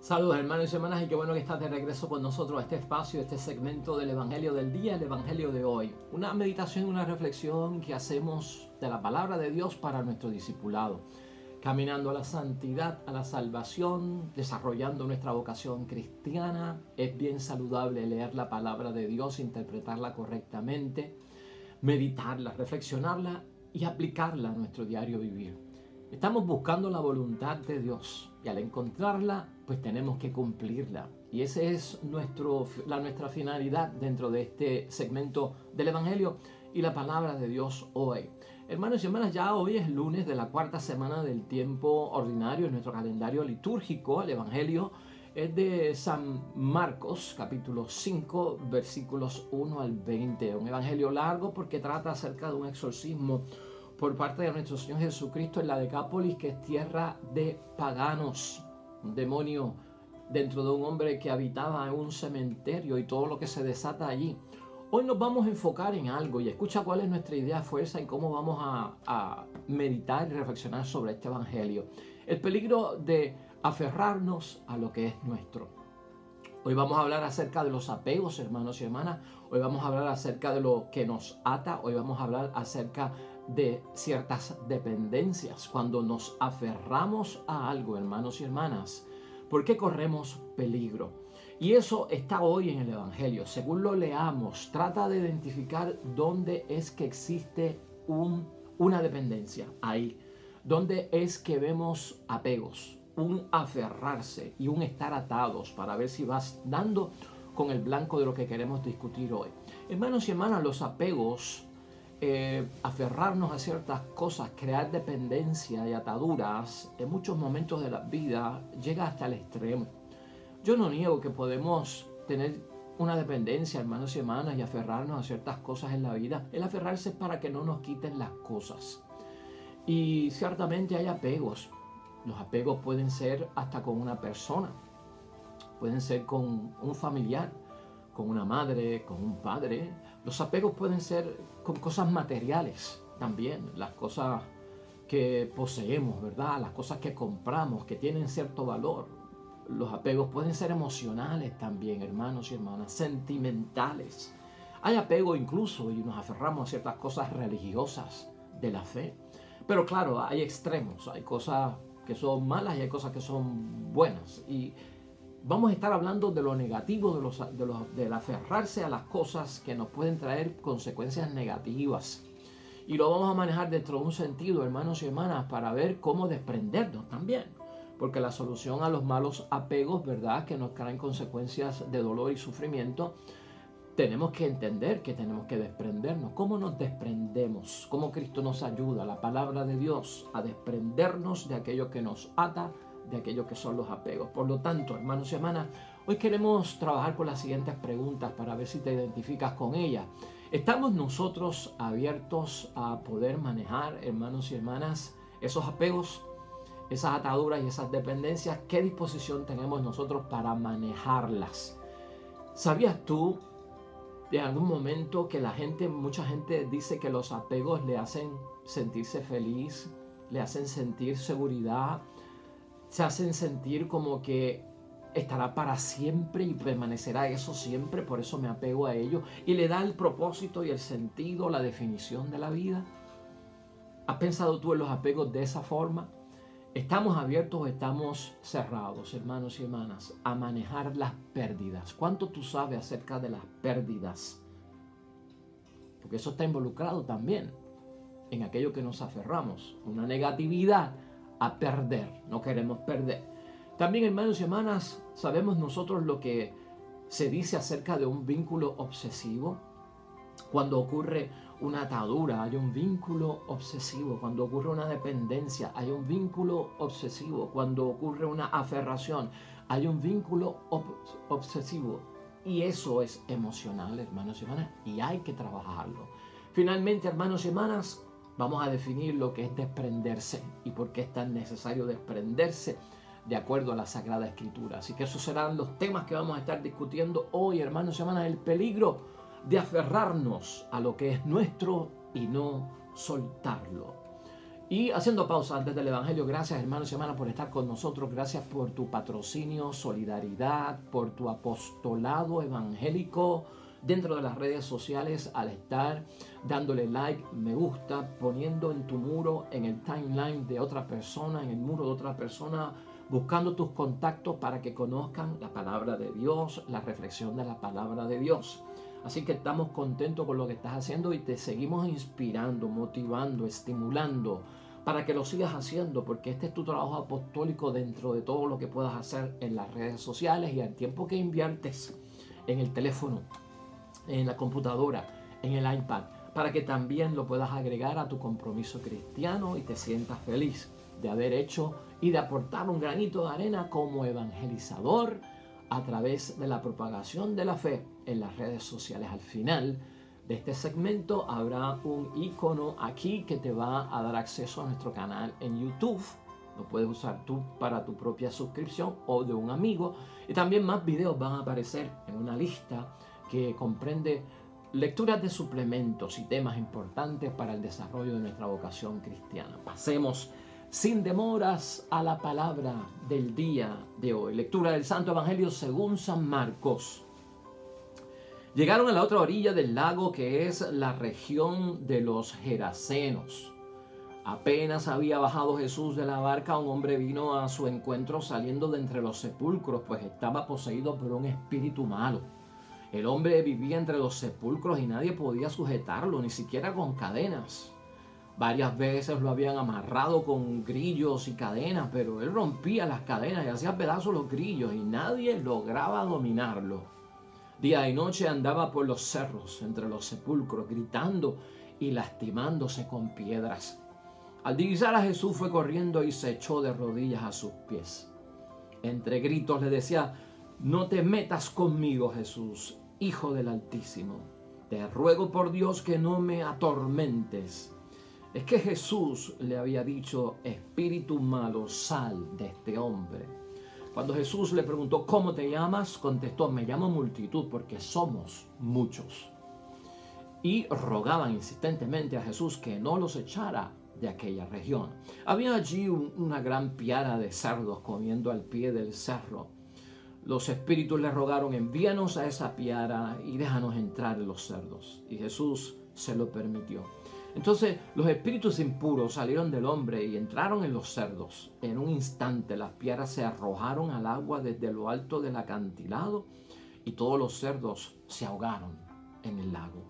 Saludos hermanos y hermanas y qué bueno que estás de regreso con nosotros a este espacio, este segmento del Evangelio del día, el Evangelio de hoy. Una meditación, una reflexión que hacemos de la palabra de Dios para nuestro discipulado. Caminando a la santidad, a la salvación, desarrollando nuestra vocación cristiana. Es bien saludable leer la palabra de Dios, interpretarla correctamente, meditarla, reflexionarla y aplicarla a nuestro diario vivir. Estamos buscando la voluntad de Dios y al encontrarla, pues tenemos que cumplirla. Y esa es nuestra finalidad dentro de este segmento del Evangelio y la palabra de Dios hoy. Hermanos y hermanas, ya hoy es lunes de la cuarta semana del tiempo ordinario en nuestro calendario litúrgico. El Evangelio es de San Marcos, capítulo 5, versículos 1 al 20. Un evangelio largo porque trata acerca de un exorcismo por parte de nuestro Señor Jesucristo en la Decápolis, que es tierra de paganos. Un demonio dentro de un hombre que habitaba en un cementerio y todo lo que se desata allí. Hoy nos vamos a enfocar en algo y escucha cuál es nuestra idea fuerza y cómo vamos a meditar y reflexionar sobre este evangelio. El peligro de aferrarnos a lo que es nuestro. Hoy vamos a hablar acerca de los apegos, hermanos y hermanas. Hoy vamos a hablar acerca de lo que nos ata. Hoy vamos a hablar acerca de ciertas dependencias. Cuando nos aferramos a algo, hermanos y hermanas, ¿por qué corremos peligro? Y eso está hoy en el Evangelio. Según lo leamos, trata de identificar dónde es que existe una dependencia. Ahí. Dónde es que vemos apegos, un aferrarse y un estar atados, para ver si vas dando con el blanco de lo que queremos discutir hoy. Hermanos y hermanas, los apegos, aferrarnos a ciertas cosas, crear dependencia y ataduras, en muchos momentos de la vida llega hasta el extremo. Yo no niego que podemos tener una dependencia, hermanos y hermanas, y aferrarnos a ciertas cosas en la vida. El aferrarse es para que no nos quiten las cosas. Y ciertamente hay apegos. Los apegos pueden ser hasta con una persona, pueden ser con un familiar, con una madre, con un padre. Los apegos pueden ser con cosas materiales también, las cosas que poseemos, ¿verdad? Las cosas que compramos, que tienen cierto valor. Los apegos pueden ser emocionales también, hermanos y hermanas, sentimentales. Hay apego incluso y nos aferramos a ciertas cosas religiosas de la fe. Pero claro, hay extremos, hay cosas que son malas y hay cosas que son buenas. Y vamos a estar hablando de lo negativo, del aferrarse a las cosas que nos pueden traer consecuencias negativas. Y lo vamos a manejar dentro de un sentido, hermanos y hermanas, para ver cómo desprendernos también. Porque la solución a los malos apegos, ¿verdad?, que nos traen consecuencias de dolor y sufrimiento, tenemos que entender que tenemos que desprendernos. ¿Cómo nos desprendemos? ¿Cómo Cristo nos ayuda, la palabra de Dios, a desprendernos de aquello que nos ata, de aquello que son los apegos? Por lo tanto, hermanos y hermanas, hoy queremos trabajar con las siguientes preguntas para ver si te identificas con ellas. ¿Estamos nosotros abiertos a poder manejar, hermanos y hermanas, esos apegos, esas ataduras y esas dependencias? ¿Qué disposición tenemos nosotros para manejarlas? ¿Sabías tú de algún momento que mucha gente dice que los apegos le hacen sentirse feliz, le hacen sentir seguridad, se hacen sentir como que estará para siempre y permanecerá eso siempre, por eso me apego a ello, y le da el propósito y el sentido, la definición de la vida? ¿Has pensado tú en los apegos de esa forma? ¿Estamos abiertos o estamos cerrados, hermanos y hermanas, a manejar las pérdidas? ¿Cuánto tú sabes acerca de las pérdidas? Porque eso está involucrado también en aquello que nos aferramos. Una negatividad a perder. No queremos perder. También, hermanos y hermanas, sabemos nosotros lo que se dice acerca de un vínculo obsesivo. Cuando ocurre una atadura, hay un vínculo obsesivo. Cuando ocurre una dependencia, hay un vínculo obsesivo. Cuando ocurre una aferración, hay un vínculo obsesivo. Y eso es emocional, hermanos y hermanas, y hay que trabajarlo. Finalmente, hermanos y hermanas, vamos a definir lo que es desprenderse y por qué es tan necesario desprenderse de acuerdo a la Sagrada Escritura. Así que esos serán los temas que vamos a estar discutiendo hoy, hermanos y hermanas, el peligro de aferrarnos a lo que es nuestro y no soltarlo. Y haciendo pausa antes del Evangelio, gracias hermanos y hermanas por estar con nosotros, gracias por tu patrocinio, solidaridad, por tu apostolado evangélico dentro de las redes sociales al estar dándole like, me gusta, poniendo en tu muro, en el timeline de otra persona, en el muro de otra persona, buscando tus contactos para que conozcan la palabra de Dios, la reflexión de la palabra de Dios. Así que estamos contentos con lo que estás haciendo y te seguimos inspirando, motivando, estimulando para que lo sigas haciendo, porque este es tu trabajo apostólico dentro de todo lo que puedas hacer en las redes sociales y al tiempo que inviertes en el teléfono, en la computadora, en el iPad, para que también lo puedas agregar a tu compromiso cristiano y te sientas feliz de haber hecho y de aportar un granito de arena como evangelizador a través de la propagación de la fe en las redes sociales. Al final de este segmento habrá un icono aquí que te va a dar acceso a nuestro canal en YouTube. Lo puedes usar tú para tu propia suscripción o de un amigo. Y también más videos van a aparecer en una lista que comprende lecturas de suplementos y temas importantes para el desarrollo de nuestra vocación cristiana. Pasemos sin demoras a la palabra del día de hoy. Lectura del Santo Evangelio según San Marcos. Llegaron a la otra orilla del lago, que es la región de los Gerasenos. Apenas había bajado Jesús de la barca, un hombre vino a su encuentro saliendo de entre los sepulcros, pues estaba poseído por un espíritu malo. El hombre vivía entre los sepulcros y nadie podía sujetarlo, ni siquiera con cadenas. Varias veces lo habían amarrado con grillos y cadenas, pero él rompía las cadenas y hacía pedazos los grillos y nadie lograba dominarlo. Día y noche andaba por los cerros, entre los sepulcros, gritando y lastimándose con piedras. Al divisar a Jesús fue corriendo y se echó de rodillas a sus pies. Entre gritos le decía: «No te metas conmigo, Jesús, Hijo del Altísimo. Te ruego por Dios que no me atormentes». Es que Jesús le había dicho: «Espíritu malo, sal de este hombre». Cuando Jesús le preguntó: «¿Cómo te llamas?», contestó: «Me llamo Multitud, porque somos muchos». Y rogaban insistentemente a Jesús que no los echara de aquella región. Había allí una gran piara de cerdos comiendo al pie del cerro. Los espíritus le rogaron: «Envíanos a esa piara y déjanos entrar en los cerdos». Y Jesús se lo permitió. Entonces los espíritus impuros salieron del hombre y entraron en los cerdos. En un instante las piaras se arrojaron al agua desde lo alto del acantilado y todos los cerdos se ahogaron en el lago.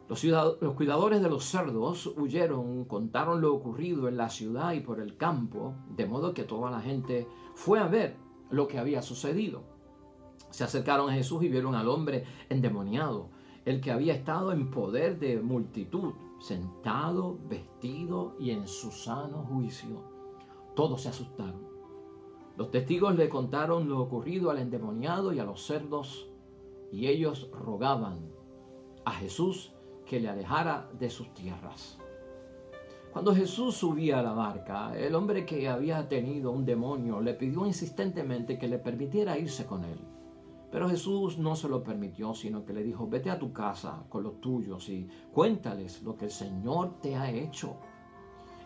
Los cuidadores de los cerdos huyeron, contaron lo ocurrido en la ciudad y por el campo, de modo que toda la gente fue a ver lo que había sucedido. Se acercaron a Jesús y vieron al hombre endemoniado, el que había estado en poder de multitud, sentado, vestido y en su sano juicio. Todos se asustaron. Los testigos le contaron lo ocurrido al endemoniado y a los cerdos, y ellos rogaban a Jesús que le alejara de sus tierras. Cuando Jesús subía a la barca, el hombre que había tenido un demonio le pidió insistentemente que le permitiera irse con él. Pero Jesús no se lo permitió, sino que le dijo: «Vete a tu casa con los tuyos y cuéntales lo que el Señor te ha hecho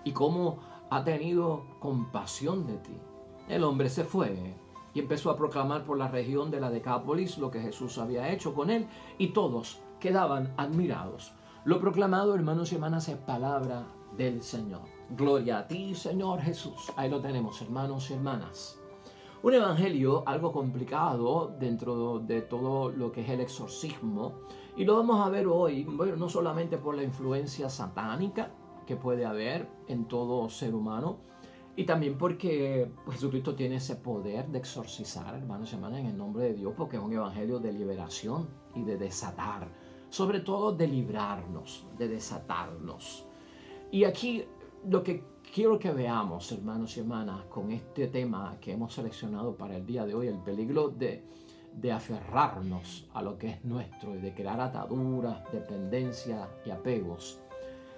y cómo ha tenido compasión de ti». El hombre se fue y empezó a proclamar por la región de la Decápolis lo que Jesús había hecho con él, y todos quedaban admirados. Lo proclamado, hermanos y hermanas, es palabra del Señor. Gloria a ti, Señor Jesús. Ahí lo tenemos, hermanos y hermanas. Un evangelio algo complicado dentro de todo lo que es el exorcismo, y lo vamos a ver hoy, bueno, no solamente por la influencia satánica que puede haber en todo ser humano, y también porque Jesucristo tiene ese poder de exorcizar, hermanos y hermanas, en el nombre de Dios, porque es un evangelio de liberación y de desatar, sobre todo de librarnos, de desatarnos. Y aquí lo que quiero que veamos, hermanos y hermanas, con este tema que hemos seleccionado para el día de hoy, el peligro de aferrarnos a lo que es nuestro y de crear ataduras, dependencia y apegos.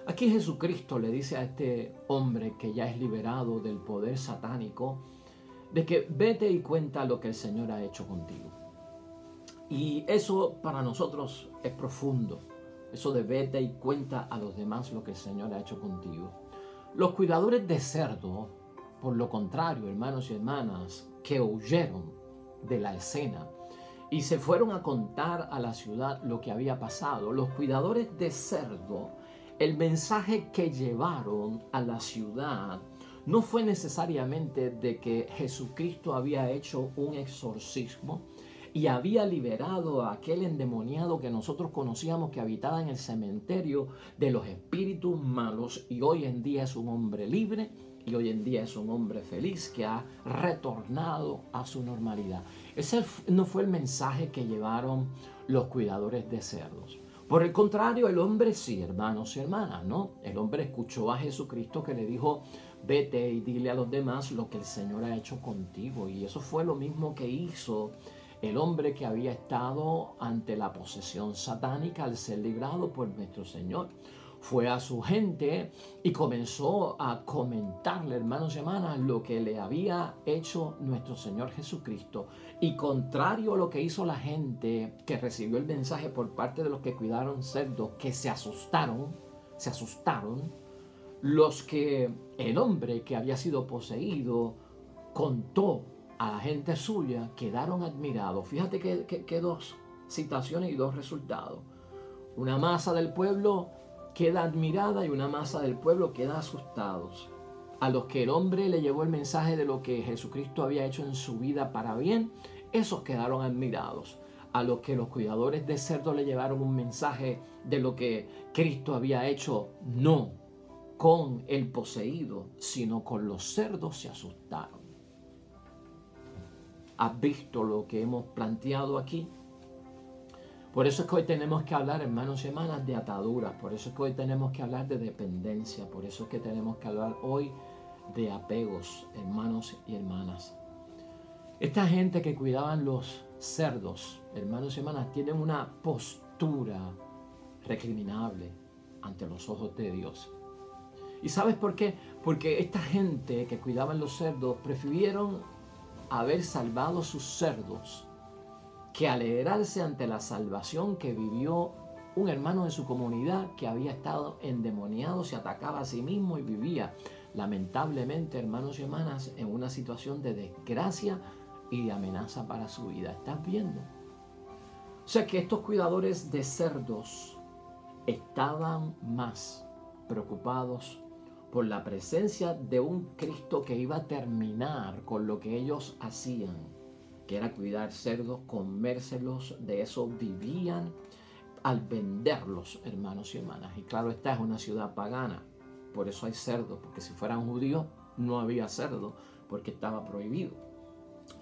Aquí Jesucristo le dice a este hombre que ya es liberado del poder satánico, de que vete y cuenta lo que el Señor ha hecho contigo. Y eso para nosotros es profundo, eso de vete y cuenta a los demás lo que el Señor ha hecho contigo. Los cuidadores de cerdo, por lo contrario, hermanos y hermanas, que huyeron de la escena y se fueron a contar a la ciudad lo que había pasado. Los cuidadores de cerdo, el mensaje que llevaron a la ciudad no fue necesariamente de que Jesucristo había hecho un exorcismo y había liberado a aquel endemoniado que nosotros conocíamos que habitaba en el cementerio de los espíritus malos, y hoy en día es un hombre libre y hoy en día es un hombre feliz que ha retornado a su normalidad. Ese no fue el mensaje que llevaron los cuidadores de cerdos. Por el contrario, el hombre sí, hermanos y hermanas, ¿no? El hombre escuchó a Jesucristo que le dijo: vete y dile a los demás lo que el Señor ha hecho contigo. Y eso fue lo mismo que hizo el hombre que había estado ante la posesión satánica al ser librado por nuestro Señor. Fue a su gente y comenzó a comentarle, hermanos y hermanas, lo que le había hecho nuestro Señor Jesucristo. Y contrario a lo que hizo la gente que recibió el mensaje por parte de los que cuidaron cerdos, que se asustaron, los que el hombre que había sido poseído contó a la gente suya, quedaron admirados. Fíjate que dos situaciones y dos resultados. Una masa del pueblo queda admirada y una masa del pueblo queda asustados. A los que el hombre le llevó el mensaje de lo que Jesucristo había hecho en su vida para bien, esos quedaron admirados. A los que los cuidadores de cerdos le llevaron un mensaje de lo que Cristo había hecho, no con el poseído, sino con los cerdos, se asustaron. ¿Has visto lo que hemos planteado aquí? Por eso es que hoy tenemos que hablar, hermanos y hermanas, de ataduras. Por eso es que hoy tenemos que hablar de dependencia. Por eso es que tenemos que hablar hoy de apegos, hermanos y hermanas. Esta gente que cuidaban los cerdos, hermanos y hermanas, tienen una postura recriminable ante los ojos de Dios. ¿Y sabes por qué? Porque esta gente que cuidaban los cerdos prefirieron haber salvado sus cerdos que alegrarse ante la salvación que vivió un hermano de su comunidad que había estado endemoniado, se atacaba a sí mismo y vivía lamentablemente, hermanos y hermanas, en una situación de desgracia y de amenaza para su vida. ¿Estás viendo? O sea que estos cuidadores de cerdos estaban más preocupados por la presencia de un Cristo que iba a terminar con lo que ellos hacían, que era cuidar cerdos, comérselos, de eso vivían al venderlos, hermanos y hermanas. Y claro, esta es una ciudad pagana, por eso hay cerdos, porque si fueran judíos no había cerdo, porque estaba prohibido.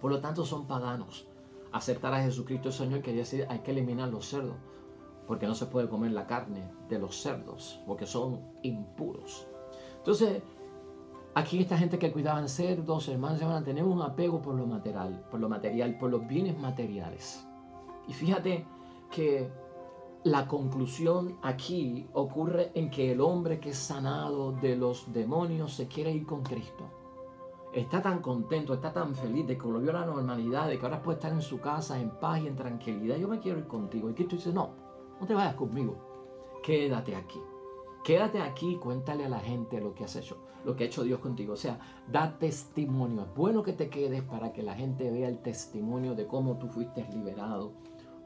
Por lo tanto son paganos. Aceptar a Jesucristo el Señor quería decir hay que eliminar los cerdos, porque no se puede comer la carne de los cerdos, porque son impuros. Entonces, aquí esta gente que cuidaban cerdos, hermanos y hermanas, tenemos un apego por lo material, por los bienes materiales. Y fíjate que la conclusión aquí ocurre en que el hombre que es sanado de los demonios se quiere ir con Cristo. Está tan contento, está tan feliz de que volvió a la normalidad, de que ahora puede estar en su casa en paz y en tranquilidad. Yo me quiero ir contigo. Y Cristo dice, no te vayas conmigo, quédate aquí. Quédate aquí y cuéntale a la gente lo que has hecho, lo que ha hecho Dios contigo. O sea, da testimonio. Es bueno que te quedes para que la gente vea el testimonio de cómo tú fuiste liberado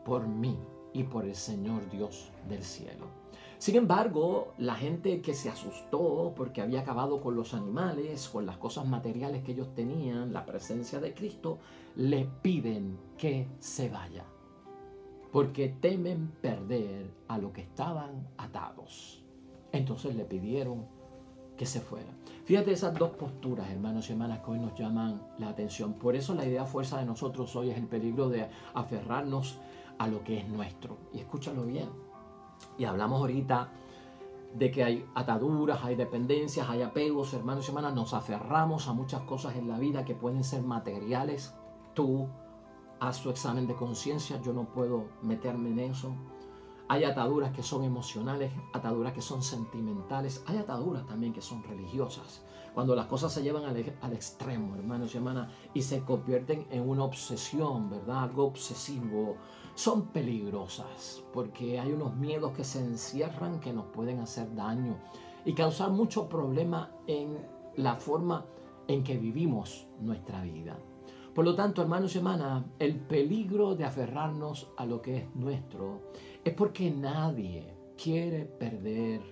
por mí y por el Señor Dios del cielo. Sin embargo, la gente que se asustó porque había acabado con los animales, con las cosas materiales que ellos tenían, la presencia de Cristo, le piden que se vaya, porque temen perder a lo que estaban atados. Entonces le pidieron que se fuera. Fíjate esas dos posturas, hermanos y hermanas, que hoy nos llaman la atención. Por eso la idea fuerza de nosotros hoy es el peligro de aferrarnos a lo que es nuestro. Y escúchalo bien. Y hablamos ahorita de que hay ataduras, hay dependencias, hay apegos, hermanos y hermanas. Nos aferramos a muchas cosas en la vida que pueden ser materiales. Tú haz tu examen de conciencia, yo no puedo meterme en eso. Hay ataduras que son emocionales, ataduras que son sentimentales, hay ataduras también que son religiosas. Cuando las cosas se llevan al extremo, hermanos y hermanas, y se convierten en una obsesión, ¿verdad? Algo obsesivo, son peligrosas porque hay unos miedos que se encierran que nos pueden hacer daño. y causar mucho problema en la forma en que vivimos nuestra vida. Por lo tanto, hermanos y hermanas, el peligro de aferrarnos a lo que es nuestro es porque nadie quiere perder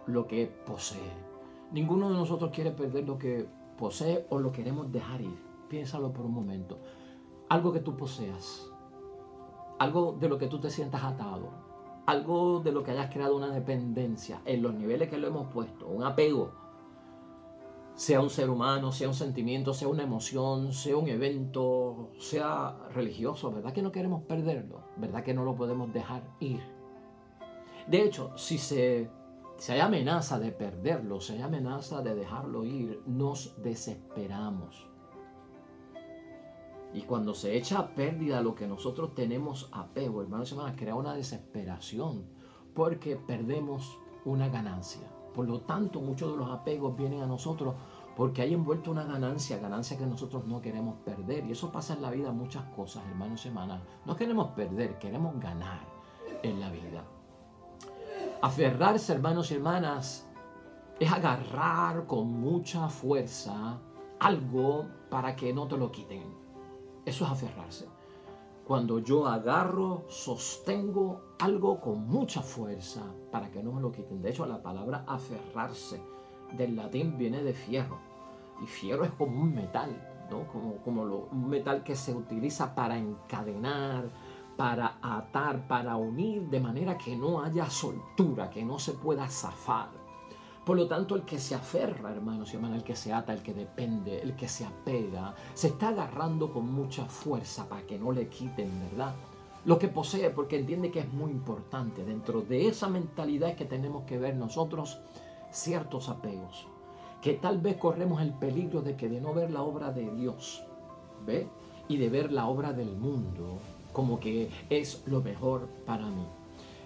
lo que posee. Ninguno de nosotros quiere perder lo que posee o lo queremos dejar ir. Piénsalo por un momento. Algo que tú poseas, algo de lo que tú te sientas atado, algo de lo que hayas creado una dependencia en los niveles que lo hemos puesto, un apego, sea un ser humano, sea un sentimiento, sea una emoción, sea un evento, sea religioso, ¿verdad que no queremos perderlo? ¿Verdad que no lo podemos dejar ir? De hecho, si hay amenaza de perderlo, si hay amenaza de dejarlo ir, nos desesperamos. Y cuando se echa a pérdida lo que nosotros tenemos apego, hermanos y hermanas, crea una desesperación porque perdemos una ganancia. Por lo tanto, muchos de los apegos vienen a nosotros porque hay envuelto una ganancia que nosotros no queremos perder. Y eso pasa en la vida muchas cosas, hermanos y hermanas. No queremos perder, queremos ganar en la vida. Aferrarse, hermanos y hermanas, es agarrar con mucha fuerza algo para que no te lo quiten. Eso es aferrarse. Cuando yo agarro, sostengo algo con mucha fuerza para que no me lo quiten. De hecho, la palabra aferrarse del latín viene de fierro. Y fierro es como un metal, ¿no? Un metal que se utiliza para encadenar, para atar, para unir, de manera que no haya soltura, que no se pueda zafar. Por lo tanto, el que se aferra, hermanos y hermanas, el que se ata, el que depende, el que se apega, se está agarrando con mucha fuerza para que no le quiten, ¿verdad? Lo que posee, porque entiende que es muy importante. Dentro de esa mentalidad es que tenemos que ver nosotros ciertos apegos, que tal vez corremos el peligro de no ver la obra de Dios, ¿ve? Y de ver la obra del mundo como que es lo mejor para mí.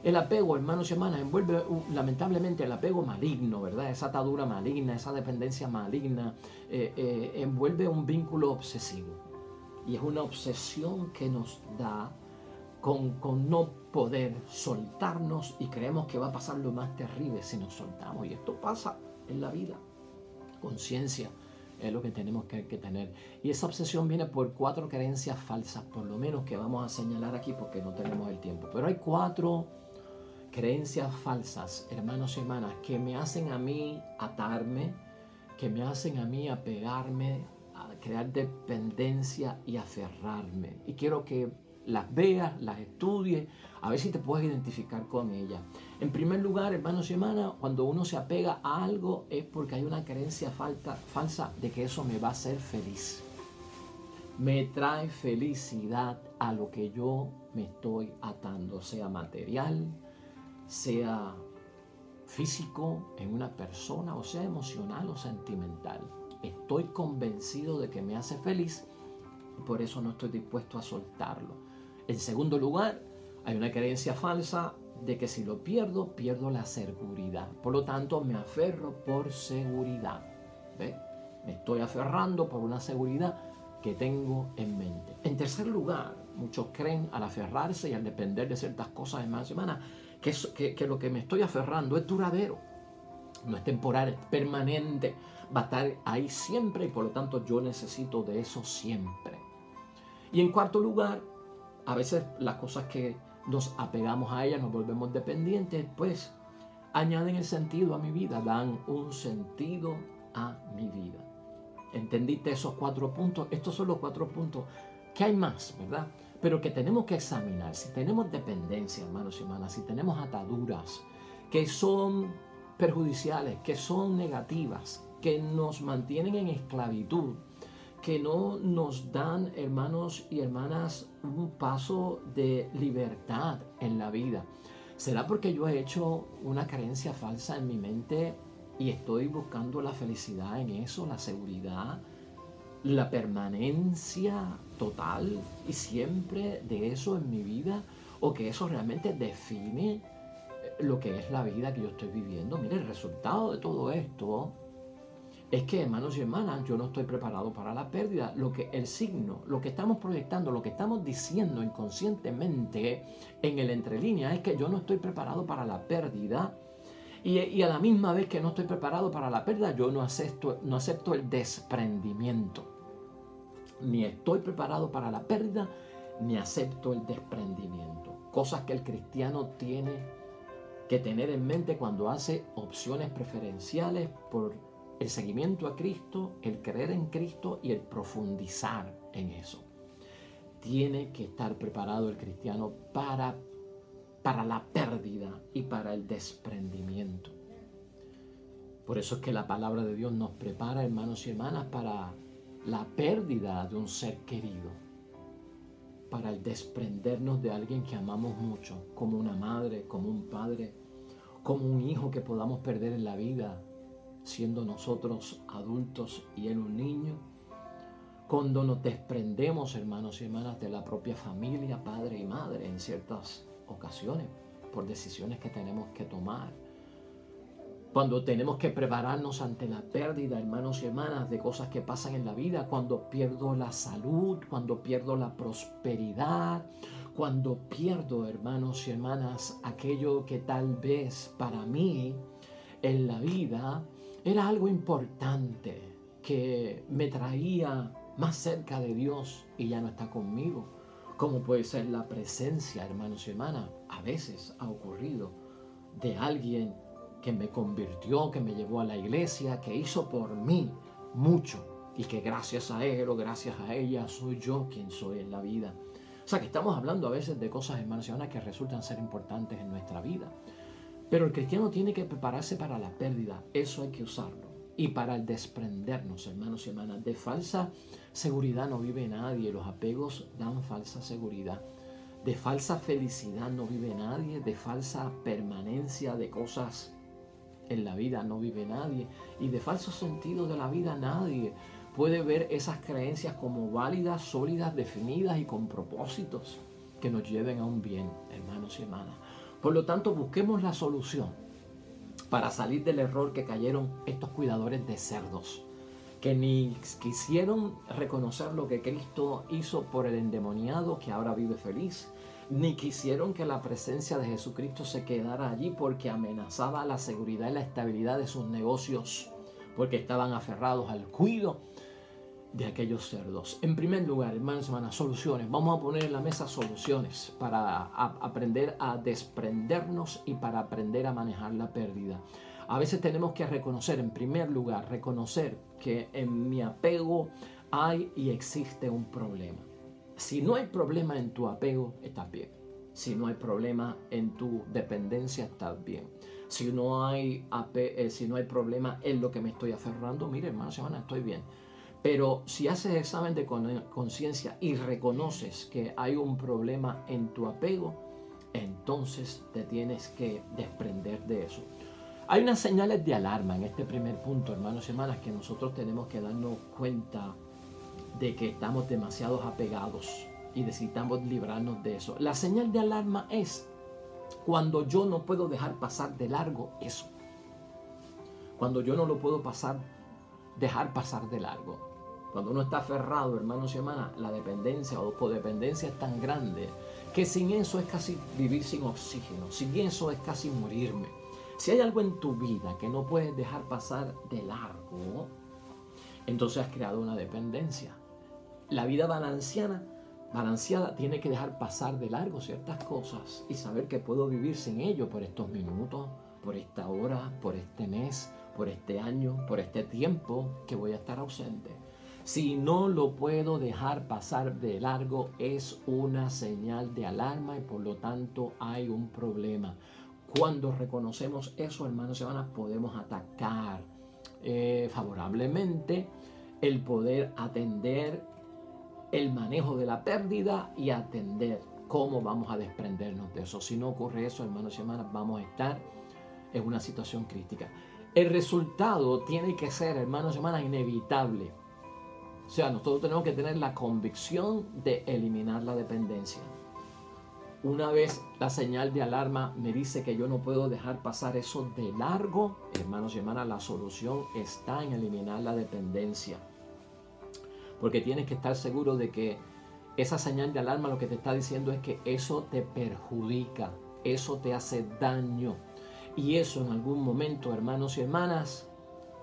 El apego, hermanos y hermanas, envuelve lamentablemente el apego maligno, ¿verdad? Esa atadura maligna, esa dependencia maligna, envuelve un vínculo obsesivo. Y es una obsesión que nos da con no poder soltarnos y creemos que va a pasar lo más terrible si nos soltamos. Y esto pasa en la vida. Conciencia es lo que tenemos que tener. Y esa obsesión viene por 4 creencias falsas, por lo menos, que vamos a señalar aquí porque no tenemos el tiempo. Pero hay 4 creencias falsas, hermanos y hermanas, que me hacen a mí atarme, que me hacen a mí apegarme, a crear dependencia y aferrarme. Y quiero que las veas, las estudies, a ver si te puedes identificar con ellas. En primer lugar, hermanos y hermanas, cuando uno se apega a algo es porque hay una creencia falsa de que eso me va a hacer feliz. Me trae felicidad a lo que yo me estoy atando, sea material, sea físico en una persona, o sea emocional o sentimental. Estoy convencido de que me hace feliz y por eso no estoy dispuesto a soltarlo. En segundo lugar, hay una creencia falsa de que si lo pierdo, pierdo la seguridad. Por lo tanto, me aferro por seguridad. ¿Ve? Me estoy aferrando por una seguridad que tengo en mente. En tercer lugar, muchos creen al aferrarse y al depender de ciertas cosas, hermanos y hermanas, que lo que me estoy aferrando es duradero, no es temporal, es permanente, va a estar ahí siempre y por lo tanto yo necesito de eso siempre. Y en cuarto lugar, a veces las cosas que nos apegamos a ellas, nos volvemos dependientes, pues añaden el sentido a mi vida, dan un sentido a mi vida. ¿Entendiste esos 4 puntos? Estos son los 4 puntos. ¿Qué hay más, verdad? Pero que tenemos que examinar. Si tenemos dependencia, hermanos y hermanas, si tenemos ataduras que son perjudiciales, que son negativas, que nos mantienen en esclavitud, que no nos dan, hermanos y hermanas, un paso de libertad en la vida. ¿Será porque yo he hecho una creencia falsa en mi mente y estoy buscando la felicidad en eso, la seguridad, la permanencia total y siempre de eso en mi vida? ¿O que eso realmente define lo que es la vida que yo estoy viviendo? Mire, el resultado de todo esto es que, hermanos y hermanas, yo no estoy preparado para la pérdida. El signo, lo que estamos proyectando, lo que estamos diciendo inconscientemente en el entrelínea es que yo no estoy preparado para la pérdida. Y a la misma vez que no estoy preparado para la pérdida, yo no acepto el desprendimiento. Ni estoy preparado para la pérdida, ni acepto el desprendimiento. Cosas que el cristiano tiene que tener en mente cuando hace opciones preferenciales por el seguimiento a Cristo, el creer en Cristo y el profundizar en eso. Tiene que estar preparado el cristiano para la pérdida y para el desprendimiento. Por eso es que la palabra de Dios nos prepara, hermanos y hermanas, para la pérdida de un ser querido, para el desprendernos de alguien que amamos mucho, como una madre, como un padre, como un hijo que podamos perder en la vida, siendo nosotros adultos y él un niño. Cuando nos desprendemos, hermanos y hermanas, de la propia familia, padre y madre, en ciertas ocasiones, por decisiones que tenemos que tomar. Cuando tenemos que prepararnos ante la pérdida, hermanos y hermanas, de cosas que pasan en la vida, cuando pierdo la salud, cuando pierdo la prosperidad, cuando pierdo, hermanos y hermanas, aquello que tal vez para mí en la vida era algo importante, que me traía más cerca de Dios y ya no está conmigo. Como puede ser la presencia, hermanos y hermanas, a veces ha ocurrido, de alguien que me convirtió, que me llevó a la iglesia, que hizo por mí mucho y que gracias a él o gracias a ella soy yo quien soy en la vida. O sea que estamos hablando a veces de cosas, hermanos y hermanas, que resultan ser importantes en nuestra vida. Pero el cristiano tiene que prepararse para la pérdida, eso hay que usarlo. Y para el desprendernos, hermanos y hermanas, de falsa seguridad no vive nadie, los apegos dan falsa seguridad. De falsa felicidad no vive nadie, de falsa permanencia de cosas en la vida no vive nadie, y de falso sentido de la vida nadie puede ver esas creencias como válidas, sólidas, definidas y con propósitos que nos lleven a un bien, hermanos y hermanas. Por lo tanto, busquemos la solución para salir del error que cayeron estos cuidadores de cerdos, que ni quisieron reconocer lo que Cristo hizo por el endemoniado que ahora vive feliz, ni quisieron que la presencia de Jesucristo se quedara allí porque amenazaba la seguridad y la estabilidad de sus negocios, porque estaban aferrados al cuidado de aquellos cerdos. En primer lugar, hermanos y hermanas, soluciones. Vamos a poner en la mesa soluciones para aprender a desprendernos y para aprender a manejar la pérdida. A veces tenemos que reconocer, en primer lugar, reconocer que en mi apego hay y existe un problema. Si no hay problema en tu apego, estás bien. Si no hay problema en tu dependencia, estás bien. Si no hay problema en lo que me estoy aferrando, mire, hermanos y hermanas, estoy bien. Pero si haces examen de conciencia y reconoces que hay un problema en tu apego, entonces te tienes que desprender de eso. Hay unas señales de alarma en este primer punto, hermanos y hermanas, que nosotros tenemos que darnos cuenta de que estamos demasiado apegados y necesitamos librarnos de eso. La señal de alarma es cuando yo no puedo dejar pasar de largo eso. Cuando yo no lo puedo dejar pasar de largo. Cuando uno está aferrado, hermanos y hermanas, la dependencia o codependencia es tan grande que sin eso es casi vivir sin oxígeno, sin eso es casi morirme. Si hay algo en tu vida que no puedes dejar pasar de largo, entonces has creado una dependencia. La vida balanceada tiene que dejar pasar de largo ciertas cosas y saber que puedo vivir sin ello por estos minutos, por esta hora, por este mes, por este año, por este tiempo que voy a estar ausente. Si no lo puedo dejar pasar de largo, es una señal de alarma y por lo tanto hay un problema. Cuando reconocemos eso, hermanos y hermanas, podemos atacar favorablemente el poder atender el manejo de la pérdida y atender cómo vamos a desprendernos de eso. Si no ocurre eso, hermanos y hermanas, vamos a estar en una situación crítica. El resultado tiene que ser, hermanos y hermanas, inevitable. O sea, nosotros tenemos que tener la convicción de eliminar la dependencia. Una vez la señal de alarma me dice que yo no puedo dejar pasar eso de largo, hermanos y hermanas, la solución está en eliminar la dependencia. Porque tienes que estar seguro de que esa señal de alarma lo que te está diciendo es que eso te perjudica, eso te hace daño. Y eso en algún momento, hermanos y hermanas,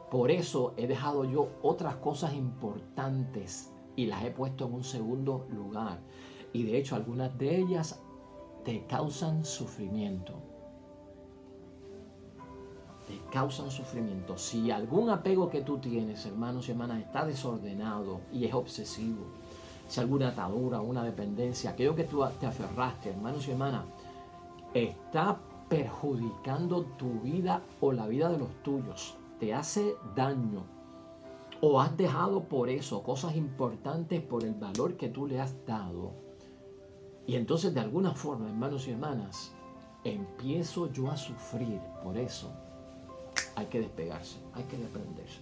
por eso he dejado yo otras cosas importantes y las he puesto en un segundo lugar. Y de hecho algunas de ellas te causan sufrimiento. Te causan sufrimiento. Si algún apego que tú tienes, hermanos y hermanas, está desordenado y es obsesivo, si alguna atadura, una dependencia, aquello que tú te aferraste, hermanos y hermanas, está perjudicando tu vida o la vida de los tuyos, te hace daño, o has dejado por eso cosas importantes por el valor que tú le has dado, y entonces de alguna forma, hermanos y hermanas, empiezo yo a sufrir por eso. Hay que despegarse, hay que desprenderse.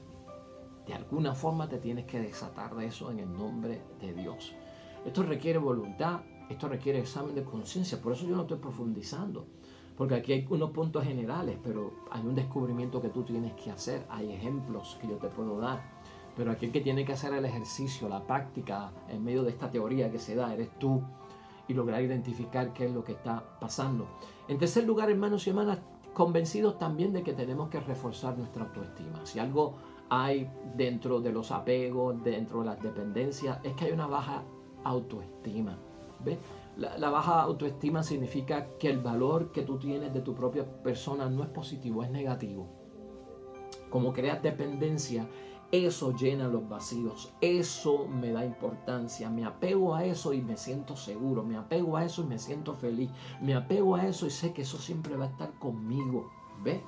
De alguna forma te tienes que desatar de eso en el nombre de Dios. Esto requiere voluntad, esto requiere examen de conciencia, por eso yo no estoy profundizando, porque aquí hay unos puntos generales, pero hay un descubrimiento que tú tienes que hacer, hay ejemplos que yo te puedo dar, pero aquí el que tiene que hacer el ejercicio, la práctica en medio de esta teoría que se da, eres tú, y lograr identificar qué es lo que está pasando. En tercer lugar, hermanos y hermanas, convencidos también de que tenemos que reforzar nuestra autoestima. Si algo hay dentro de los apegos, dentro de las dependencias, es que hay una baja autoestima. ¿Ves? La baja autoestima significa que el valor que tú tienes de tu propia persona no es positivo, es negativo. Como creas dependencia, eso llena los vacíos, eso me da importancia, me apego a eso y me siento seguro, me apego a eso y me siento feliz, me apego a eso y sé que eso siempre va a estar conmigo. ¿Ves?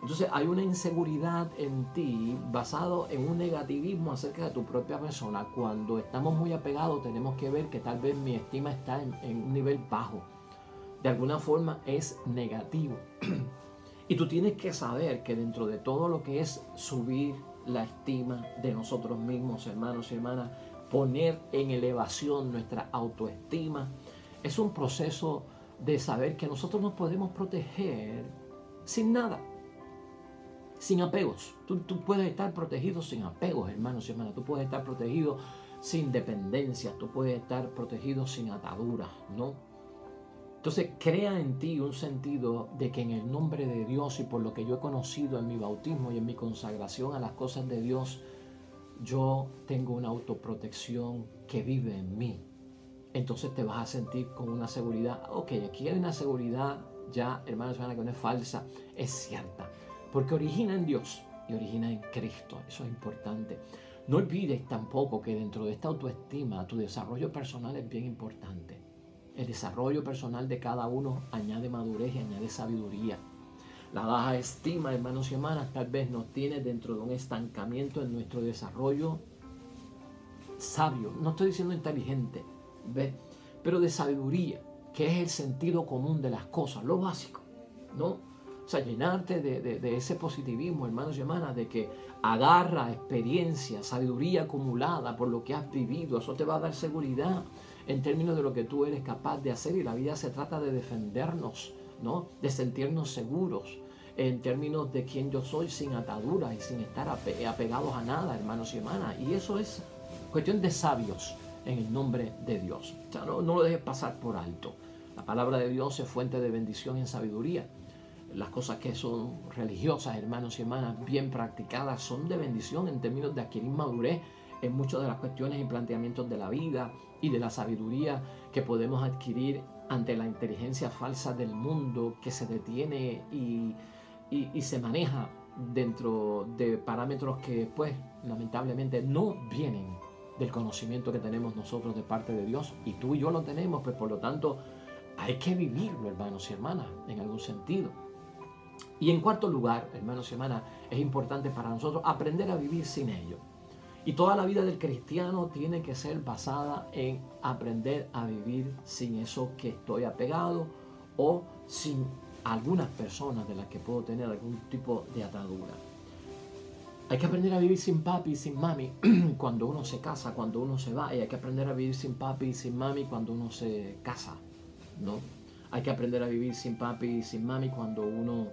Entonces hay una inseguridad en ti basado en un negativismo acerca de tu propia persona. Cuando estamos muy apegados tenemos que ver que tal vez mi estima está en un nivel bajo. De alguna forma es negativo. Y tú tienes que saber que dentro de todo lo que es subir la estima de nosotros mismos, hermanos y hermanas, poner en elevación nuestra autoestima, es un proceso de saber que nosotros nos podemos proteger sin nada. Sin apegos. Tú puedes estar protegido sin apegos, hermanos y hermanas. Tú puedes estar protegido sin dependencia. Tú puedes estar protegido sin ataduras, ¿no? Entonces crea en ti un sentido de que en el nombre de Dios y por lo que yo he conocido en mi bautismo y en mi consagración a las cosas de Dios, yo tengo una autoprotección que vive en mí. Entonces te vas a sentir con una seguridad. Ok, aquí hay una seguridad ya, hermanos y hermanas, que no es falsa, es cierta. Porque origina en Dios y origina en Cristo. Eso es importante. No olvides tampoco que dentro de esta autoestima, tu desarrollo personal es bien importante. El desarrollo personal de cada uno añade madurez y añade sabiduría. La baja estima, hermanos y hermanas, tal vez nos tiene dentro de un estancamiento en nuestro desarrollo sabio. No estoy diciendo inteligente, ¿ves? Pero de sabiduría, que es el sentido común de las cosas, lo básico, ¿no? O sea, llenarte de ese positivismo, hermanos y hermanas, de que agarra experiencia, sabiduría acumulada por lo que has vivido. Eso te va a dar seguridad en términos de lo que tú eres capaz de hacer. Y la vida se trata de defendernos, ¿no? De sentirnos seguros en términos de quién yo soy, sin ataduras y sin estar apegados a nada, hermanos y hermanas. Y eso es cuestión de sabios en el nombre de Dios. O sea, no lo dejes pasar por alto. La palabra de Dios es fuente de bendición y sabiduría. Las cosas que son religiosas, hermanos y hermanas, bien practicadas, son de bendición en términos de adquirir madurez en muchas de las cuestiones y planteamientos de la vida y de la sabiduría que podemos adquirir ante la inteligencia falsa del mundo que se detiene y se maneja dentro de parámetros que, pues, lamentablemente no vienen del conocimiento que tenemos nosotros de parte de Dios, y tú y yo lo tenemos, pues por lo tanto hay que vivirlo, hermanos y hermanas, en algún sentido. Y en cuarto lugar, hermanos y hermanas, es importante para nosotros aprender a vivir sin ello. Y toda la vida del cristiano tiene que ser basada en aprender a vivir sin eso que estoy apegado o sin algunas personas de las que puedo tener algún tipo de atadura. Hay que aprender a vivir sin papi y sin mami cuando uno se casa, cuando uno se va. Y hay que aprender a vivir sin papi y sin mami cuando uno se casa, ¿no? Hay que aprender a vivir sin papi y sin mami cuando uno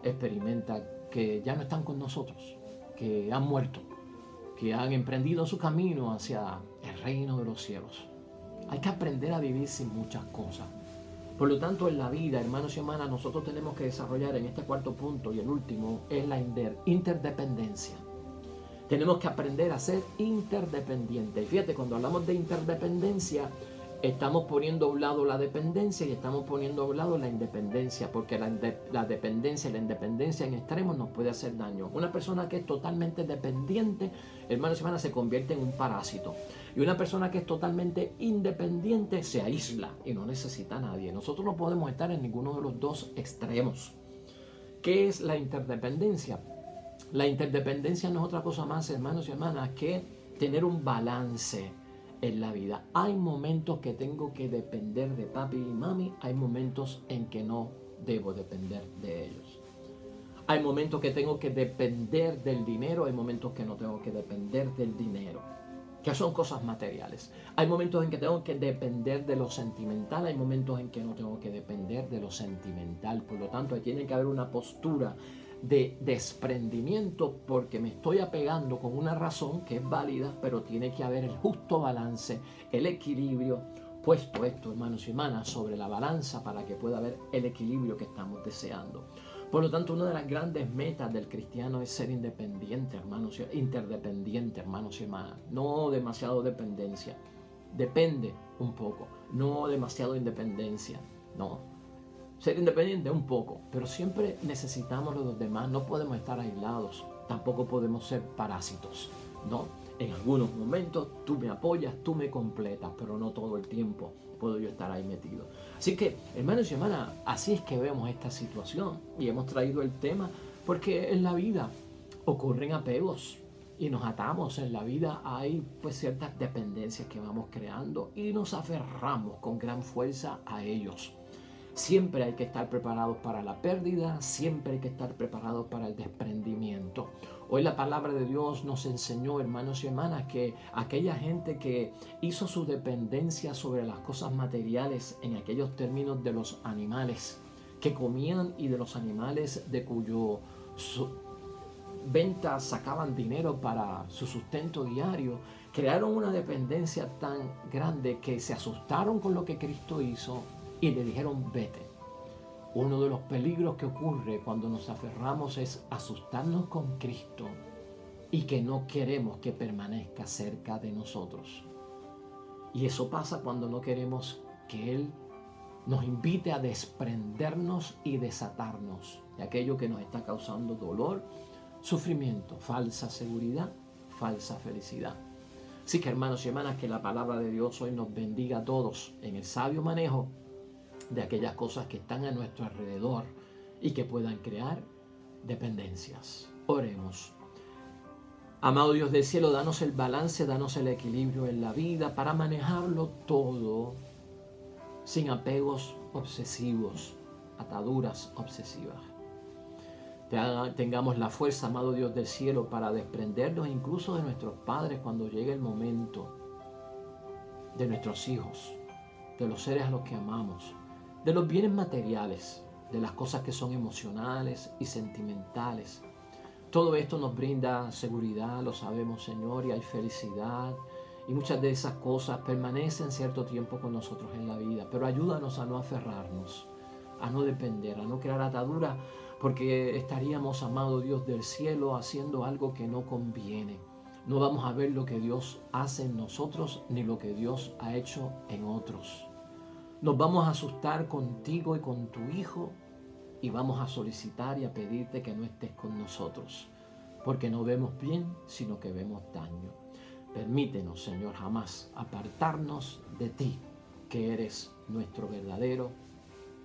experimenta que ya no están con nosotros, que han muerto, que han emprendido su camino hacia el reino de los cielos. Hay que aprender a vivir sin muchas cosas. Por lo tanto, en la vida, hermanos y hermanas, nosotros tenemos que desarrollar en este cuarto punto y el último, es la interdependencia. Tenemos que aprender a ser interdependientes. Y fíjate, cuando hablamos de interdependencia, estamos poniendo a un lado la dependencia y estamos poniendo a un lado la independencia, porque la dependencia y la independencia en extremos nos puede hacer daño. Una persona que es totalmente dependiente, hermanos y hermanas, se convierte en un parásito. Y una persona que es totalmente independiente se aísla y no necesita a nadie. Nosotros no podemos estar en ninguno de los dos extremos. ¿Qué es la interdependencia? La interdependencia no es otra cosa más, hermanos y hermanas, que tener un balance en la vida. Hay momentos que tengo que depender de papi y mami, hay momentos en que no debo depender de ellos. Hay momentos que tengo que depender del dinero, hay momentos que no tengo que depender del dinero, que son cosas materiales. Hay momentos en que tengo que depender de lo sentimental, hay momentos en que no tengo que depender de lo sentimental. Por lo tanto, tiene que haber una postura de desprendimiento, porque me estoy apegando con una razón que es válida, pero tiene que haber el justo balance, el equilibrio, puesto esto, hermanos y hermanas, sobre la balanza para que pueda haber el equilibrio que estamos deseando. Por lo tanto, una de las grandes metas del cristiano es ser independiente, hermanos, interdependiente, hermanos y hermanas. No demasiado dependencia. Depende un poco, no demasiado independencia, no. Ser independiente un poco, pero siempre necesitamos los demás, no podemos estar aislados, tampoco podemos ser parásitos, ¿no? En algunos momentos tú me apoyas, tú me completas, pero no todo el tiempo puedo yo estar ahí metido. Así que, hermanos y hermanas, así es que vemos esta situación y hemos traído el tema porque en la vida ocurren apegos y nos atamos. En la vida hay pues ciertas dependencias que vamos creando y nos aferramos con gran fuerza a ellos. Siempre hay que estar preparados para la pérdida, siempre hay que estar preparados para el desprendimiento. Hoy la palabra de Dios nos enseñó, hermanos y hermanas, que aquella gente que hizo su dependencia sobre las cosas materiales en aquellos términos de los animales que comían y de los animales de cuyo venta sacaban dinero para su sustento diario, crearon una dependencia tan grande que se asustaron con lo que Cristo hizo y le dijeron vete. Uno de los peligros que ocurre cuando nos aferramos es asustarnos con Cristo y que no queremos que permanezca cerca de nosotros. Y eso pasa cuando no queremos que Él nos invite a desprendernos y desatarnos de aquello que nos está causando dolor, sufrimiento, falsa seguridad, falsa felicidad. Así que, hermanos y hermanas, que la palabra de Dios hoy nos bendiga a todos en el sabio manejo de aquellas cosas que están a nuestro alrededor y que puedan crear dependencias. Oremos. Amado Dios del cielo, danos el balance, danos el equilibrio en la vida para manejarlo todo sin apegos obsesivos, ataduras obsesivas. Tengamos la fuerza, amado Dios del cielo, para desprendernos incluso de nuestros padres cuando llegue el momento, de nuestros hijos, de los seres a los que amamos, de los bienes materiales, de las cosas que son emocionales y sentimentales. Todo esto nos brinda seguridad, lo sabemos, Señor, y hay felicidad. Y muchas de esas cosas permanecen cierto tiempo con nosotros en la vida. Pero ayúdanos a no aferrarnos, a no depender, a no crear ataduras, porque estaríamos, amado Dios del cielo, haciendo algo que no conviene. No vamos a ver lo que Dios hace en nosotros, ni lo que Dios ha hecho en otros. Nos vamos a asustar contigo y con tu Hijo y vamos a solicitar y a pedirte que no estés con nosotros, porque no vemos bien, sino que vemos daño. Permítenos, Señor, jamás apartarnos de ti, que eres nuestro verdadero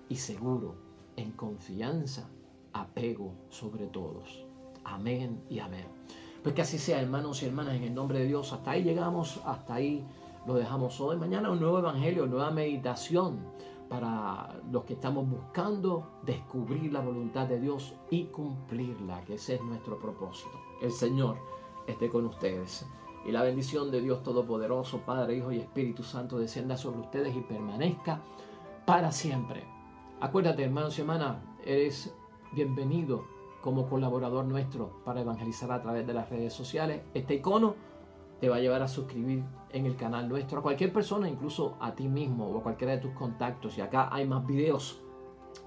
y seguro, en confianza, apego sobre todos. Amén y amén. Pues que así sea, hermanos y hermanas, en el nombre de Dios. Hasta ahí llegamos, hasta ahí lo dejamos hoy. Mañana un nuevo evangelio, nueva meditación para los que estamos buscando descubrir la voluntad de Dios y cumplirla, que ese es nuestro propósito. El Señor esté con ustedes. Y la bendición de Dios Todopoderoso, Padre, Hijo y Espíritu Santo, descienda sobre ustedes y permanezca para siempre. Acuérdate, hermanos y hermanas, eres bienvenido como colaborador nuestro para evangelizar a través de las redes sociales. Este icono te va a llevar a suscribir en el canal nuestro, a cualquier persona, incluso a ti mismo o a cualquiera de tus contactos. Y acá hay más videos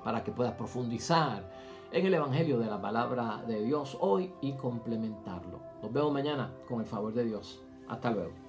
para que puedas profundizar en el Evangelio de la Palabra de Dios hoy y complementarlo. Nos vemos mañana con el favor de Dios. Hasta luego.